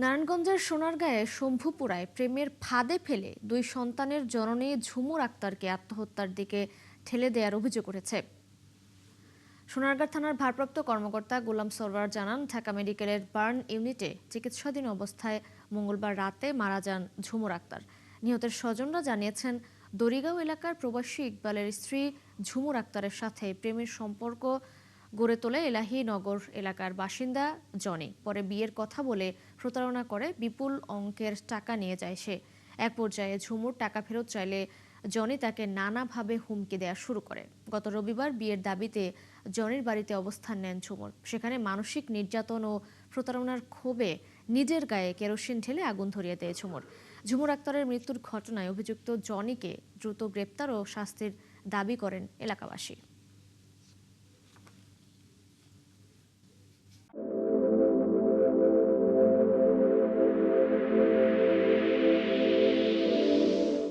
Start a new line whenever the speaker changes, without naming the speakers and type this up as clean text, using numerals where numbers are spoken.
নারায়ণগঞ্জের সোনারগাঁয়ে শম্ভুপুরায় প্রেমের ফাঁদে ফেলে দুই সন্তানের জননী ঝুমুর আক্তারকে আত্মহত্যার দিকে ঠেলে দেওয়ার অভিযোগ উঠেছে। সোনারগাঁ থানার ভারপ্রাপ্ত কর্মকর্তা গোলাম সরওয়ার জানান, ঢাকা মেডিকেলের বার্ন ইউনিটে চিকিৎসাধীন অবস্থায় মঙ্গলবার রাতে মারা যান ঝুমুর আক্তার। নিহতের স্বজনরা জানিয়েছেন, দড়িগাঁও এলাকার প্রবাসী ইকবালের স্ত্রী ঝুমুর আক্তারের সাথে প্রেমের সম্পর্ক গড়ে তোলে এলাহীনগর এলাকার বাসিন্দা জনি। পরে বিয়ের কথা বলে প্রতারণা করে বিপুল অঙ্কের টাকা নিয়ে যায় সে। এক পর্যায়ে ঝুমুর টাকা ফেরত চাইলে জনি তাকে নানাভাবে হুমকি দেওয়া শুরু করে। গত রবিবার বিয়ের দাবিতে জনির বাড়িতে অবস্থান নেন ঝুমুর। সেখানে মানসিক নির্যাতন ও প্রতারণার ক্ষোভে নিজের গায়ে কেরোসিন ঢেলে আগুন ধরিয়ে দেয় ঝুমুর। ঝুমুর আক্তারের মৃত্যুর ঘটনায় অভিযুক্ত জনিকে দ্রুত গ্রেপ্তার ও শাস্তির দাবি করেন এলাকাবাসী।